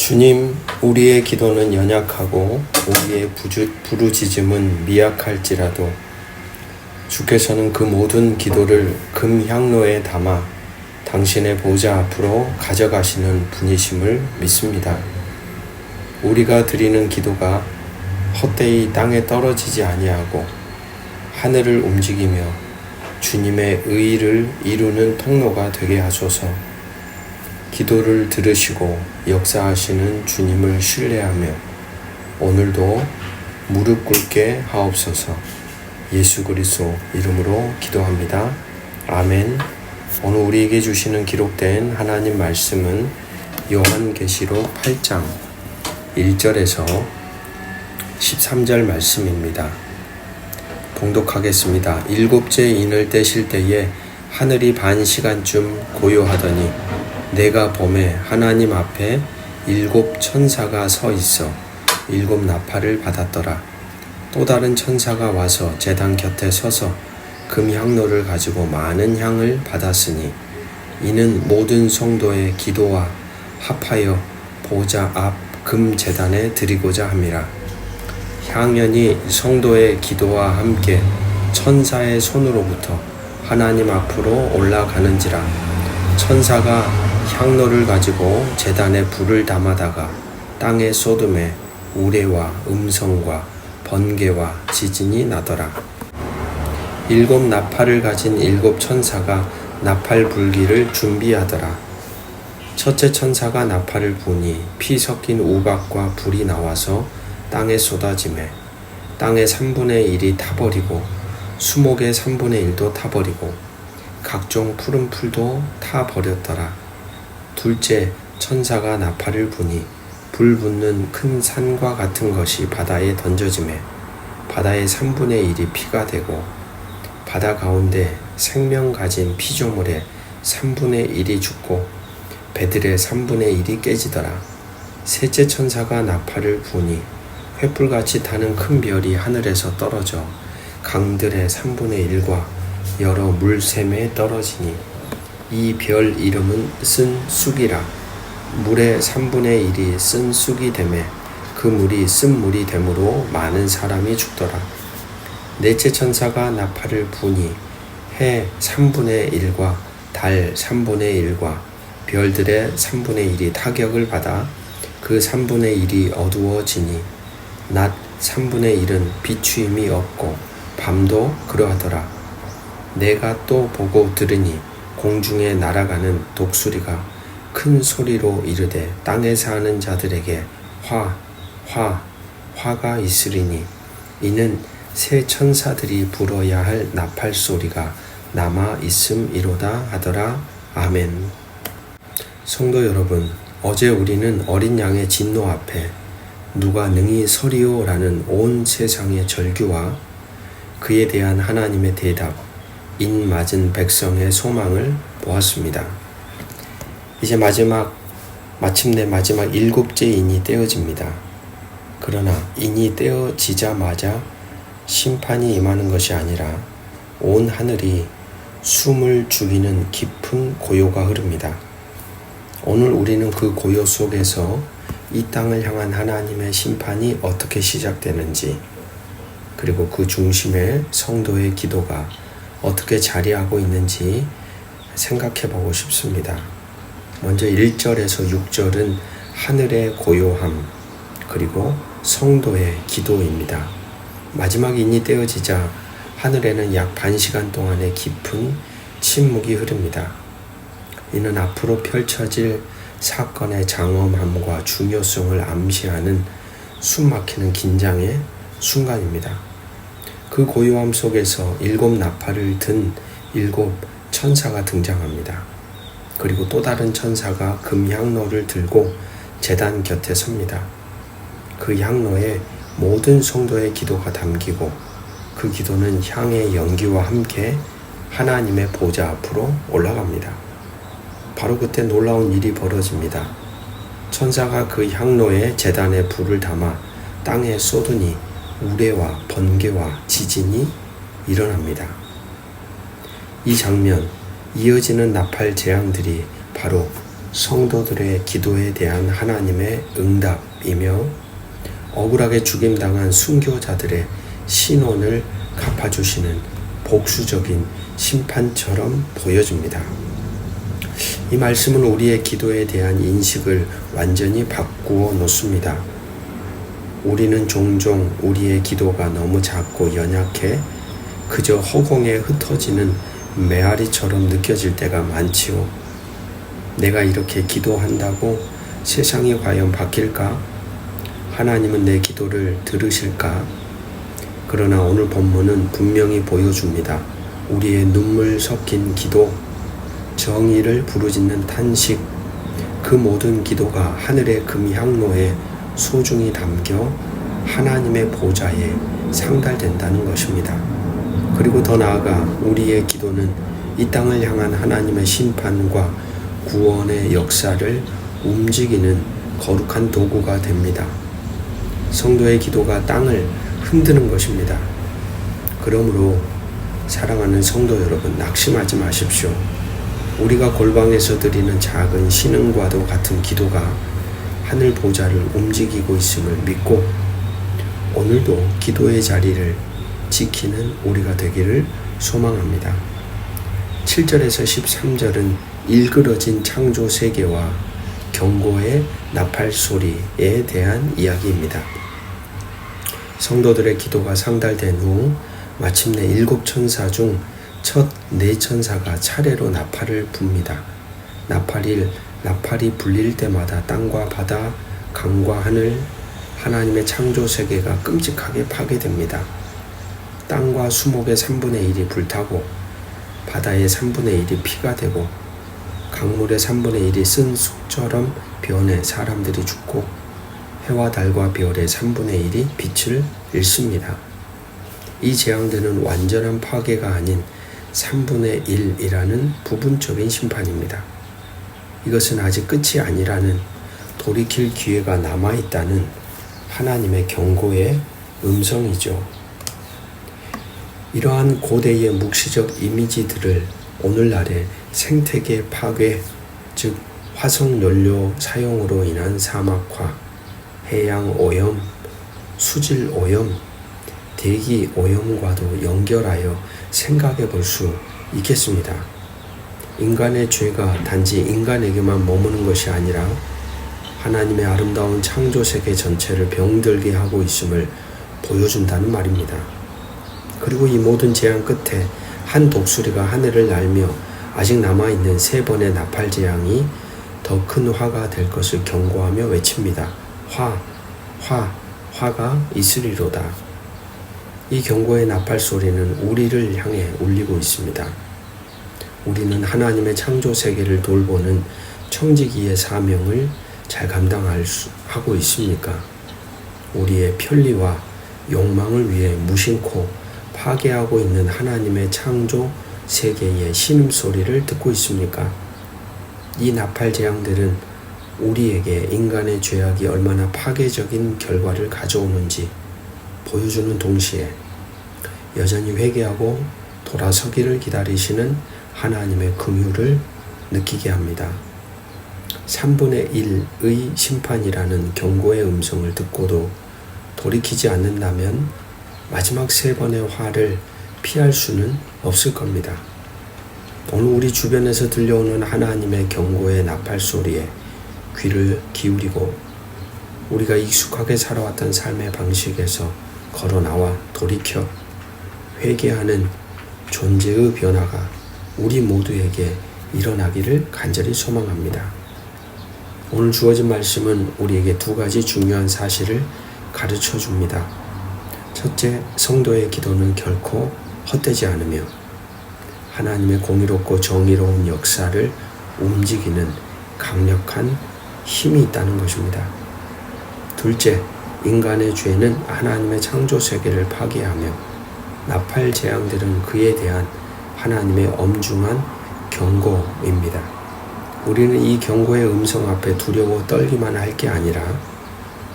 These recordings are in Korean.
주님, 우리의 기도는 연약하고 우리의 부르짖음은 미약할지라도 주께서는 그 모든 기도를 금향로에 담아 당신의 보좌 앞으로 가져가시는 분이심을 믿습니다. 우리가 드리는 기도가 헛되이 땅에 떨어지지 아니하고 하늘을 움직이며 주님의 의를 이루는 통로가 되게 하소서. 기도를 들으시고 역사하시는 주님을 신뢰하며 오늘도 무릎 꿇게 하옵소서. 예수 그리스도 이름으로 기도합니다. 아멘. 오늘 우리에게 주시는 기록된 하나님 말씀은 요한계시록 8장 1절에서 13절 말씀입니다. 봉독하겠습니다. 일곱째 인을 떼실 때에 하늘이 반 시간쯤 고요하더니 내가 보매 하나님 앞에 7 천사가 서 있어 7 나팔을 받았더라. 또 다른 천사가 와서 제단 곁에 서서 금향로를 가지고 많은 향을 받았으니 이는 모든 성도의 기도와 합하여 보좌 앞 금제단에 드리고자 함이라. 향연이 성도의 기도와 함께 천사의 손으로부터 하나님 앞으로 올라가는지라. 천사가 향로를 가지고 제단에 불을 담아다가 땅에 쏟음에 우레와 음성과 번개와 지진이 나더라. 7 나팔을 가진 7 천사가 나팔 불기를 준비하더라. 첫째 천사가 나팔을 부니 피 섞인 우박과 불이 나와서 땅에 쏟아지매 땅의 3분의 1이 타버리고 수목의 3분의 1도 타버리고 각종 푸른 풀도 타버렸더라. 둘째 천사가 나팔을 부니 불 붙는 큰 산과 같은 것이 바다에 던져지매 바다의 3분의 1이 피가 되고 바다 가운데 생명 가진 피조물의 3분의 1이 죽고 배들의 3분의 1이 깨지더라. 셋째 천사가 나팔을 부니 횃불같이 타는 큰 별이 하늘에서 떨어져 강들의 3분의 1과 여러 물샘에 떨어지니 이 별 이름은 쓴 쑥이라. 물의 3분의 1이 쓴 쑥이 되매 그 물이 쓴 물이 되므로 많은 사람이 죽더라. 넷째 천사가 나팔을 부니 해 3분의 1과 달 3분의 1과 별들의 3분의 1이 타격을 받아 그 3분의 1이 어두워지니 낮 3분의 1은 비추임이 없고 밤도 그러하더라. 내가 또 보고 들으니 공중에 날아가는 독수리가 큰 소리로 이르되 땅에 사는 자들에게 화가 있으리니 이는 새 천사들이 불어야 할 나팔 소리가 남아 있음이로다 하더라. 아멘. 성도 여러분, 어제 우리는 어린 양의 진노 앞에 누가 능히 서리오 라는 온 세상의 절규와 그에 대한 하나님의 대답, 인 맞은 백성의 소망을 보았습니다. 이제 마침내 마지막 7째 인이 떼어집니다. 그러나 인이 떼어지자마자 심판이 임하는 것이 아니라 온 하늘이 숨을 죽이는 깊은 고요가 흐릅니다. 오늘 우리는 그 고요 속에서 이 땅을 향한 하나님의 심판이 어떻게 시작되는지, 그리고 그 중심에 성도의 기도가 어떻게 자리하고 있는지 생각해 보고 싶습니다. 먼저 1절에서 6절은 하늘의 고요함, 그리고 성도의 기도입니다. 마지막 인이 떼어지자 하늘에는 약 반 시간 동안의 깊은 침묵이 흐릅니다. 이는 앞으로 펼쳐질 사건의 장엄함과 중요성을 암시하는 숨막히는 긴장의 순간입니다. 그 고요함 속에서 7 나팔을 든 7 천사가 등장합니다. 그리고 또 다른 천사가 금향로를 들고 제단 곁에 섭니다. 그 향로에 모든 성도의 기도가 담기고 그 기도는 향의 연기와 함께 하나님의 보좌 앞으로 올라갑니다. 바로 그때 놀라운 일이 벌어집니다. 천사가 그 향로에 제단에 불을 담아 땅에 쏟으니 우레와 번개와 지진이 일어납니다. 이 장면, 이어지는 나팔 재앙들이 바로 성도들의 기도에 대한 하나님의 응답이며 억울하게 죽임당한 순교자들의 신원을 갚아주시는 복수적인 심판처럼 보여집니다. 이 말씀은 우리의 기도에 대한 인식을 완전히 바꾸어 놓습니다. 우리는 종종 우리의 기도가 너무 작고 연약해 그저 허공에 흩어지는 메아리처럼 느껴질 때가 많지요. 내가 이렇게 기도한다고 세상이 과연 바뀔까? 하나님은 내 기도를 들으실까? 그러나 오늘 본문은 분명히 보여줍니다. 우리의 눈물 섞인 기도, 정의를 부르짖는 탄식, 그 모든 기도가 하늘의 금향로에 소중히 담겨 하나님의 보좌에 상달된다는 것입니다. 그리고 더 나아가 우리의 기도는 이 땅을 향한 하나님의 심판과 구원의 역사를 움직이는 거룩한 도구가 됩니다. 성도의 기도가 땅을 흔드는 것입니다. 그러므로 사랑하는 성도 여러분, 낙심하지 마십시오. 우리가 골방에서 드리는 작은 신음과도 같은 기도가 하늘 보좌를 움직이고 있음을 믿고 오늘도 기도의 자리를 지키는 우리가 되기를 소망합니다. 7절에서 13절은 일그러진 창조 세계와 경고의 나팔 소리에 대한 이야기입니다. 성도들의 기도가 상달된 후 마침내 7 천사 중 첫 4 천사가 차례로 나팔을 붑니다. 나팔이 불릴 때마다 땅과 바다, 강과 하늘, 하나님의 창조 세계가 끔찍하게 파괴됩니다. 땅과 수목의 3분의 1이 불타고 바다의 3분의 1이 피가 되고 강물의 3분의 1이 쓴 쑥처럼 변해 사람들이 죽고 해와 달과 별의 3분의 1이 빛을 잃습니다. 이 재앙들은 완전한 파괴가 아닌 3분의 1이라는 부분적인 심판입니다. 이것은 아직 끝이 아니라는, 돌이킬 기회가 남아있다는 하나님의 경고의 음성이죠. 이러한 고대의 묵시적 이미지들을 오늘날의 생태계 파괴, 즉 화석연료 사용으로 인한 사막화, 해양 오염, 수질 오염, 대기 오염과도 연결하여 생각해 볼 수 있겠습니다. 인간의 죄가 단지 인간에게만 머무는 것이 아니라 하나님의 아름다운 창조 세계 전체를 병들게 하고 있음을 보여준다는 말입니다. 그리고 이 모든 재앙 끝에 한 독수리가 하늘을 날며 아직 남아있는 3번의 나팔 재앙이 더 큰 화가 될 것을 경고하며 외칩니다. 화가 있으리로다. 이 경고의 나팔 소리는 우리를 향해 울리고 있습니다. 우리는 하나님의 창조 세계를 돌보는 청지기의 사명을 잘 감당하고 있습니까? 우리의 편리와 욕망을 위해 무심코 파괴하고 있는 하나님의 창조 세계의 신음소리를 듣고 있습니까? 이 나팔 재앙들은 우리에게 인간의 죄악이 얼마나 파괴적인 결과를 가져오는지 보여주는 동시에 여전히 회개하고 돌아서기를 기다리시는 하나님의 긍휼을 느끼게 합니다. 3분의 1의 심판이라는 경고의 음성을 듣고도 돌이키지 않는다면 마지막 3번의 화를 피할 수는 없을 겁니다. 오늘 우리 주변에서 들려오는 하나님의 경고의 나팔 소리에 귀를 기울이고 우리가 익숙하게 살아왔던 삶의 방식에서 걸어 나와 돌이켜 회개하는 존재의 변화가 우리 모두에게 일어나기를 간절히 소망합니다. 오늘 주어진 말씀은 우리에게 2가지 중요한 사실을 가르쳐 줍니다. 첫째, 성도의 기도는 결코 헛되지 않으며 하나님의 공의롭고 정의로운 역사를 움직이는 강력한 힘이 있다는 것입니다. 둘째, 인간의 죄는 하나님의 창조 세계를 파괴하며 나팔 재앙들은 그에 대한 하나님의 엄중한 경고입니다. 우리는 이 경고의 음성 앞에 두려워 떨기만 할 게 아니라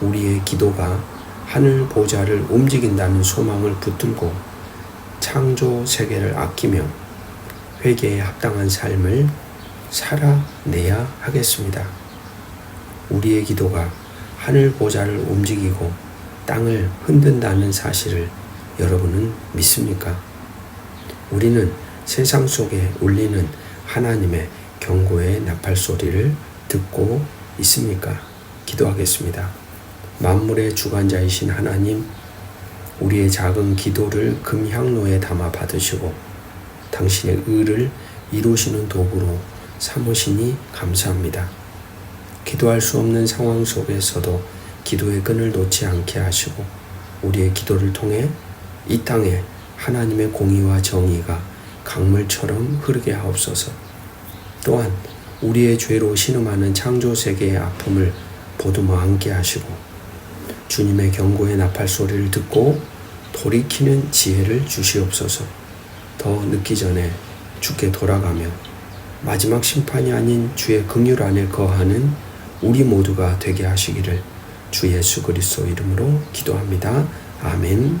우리의 기도가 하늘 보좌를 움직인다는 소망을 붙들고 창조 세계를 아끼며 회개에 합당한 삶을 살아내야 하겠습니다. 우리의 기도가 하늘 보좌를 움직이고 땅을 흔든다는 사실을 여러분은 믿습니까? 우리는 세상 속에 울리는 하나님의 경고의 나팔 소리를 듣고 있습니까? 기도하겠습니다. 만물의 주관자이신 하나님, 우리의 작은 기도를 금향로에 담아 받으시고 당신의 의를 이루시는 도구로 삼으시니 감사합니다. 기도할 수 없는 상황 속에서도 기도의 끈을 놓지 않게 하시고 우리의 기도를 통해 이 땅에 하나님의 공의와 정의가 강물처럼 흐르게 하옵소서. 또한 우리의 죄로 신음하는 창조세계의 아픔을 보듬어 안게 하시고 주님의 경고의 나팔 소리를 듣고 돌이키는 지혜를 주시옵소서. 더 늦기 전에 주께 돌아가며 마지막 심판이 아닌 주의 긍휼 안에 거하는 우리 모두가 되게 하시기를 주 예수 그리스도 이름으로 기도합니다. 아멘.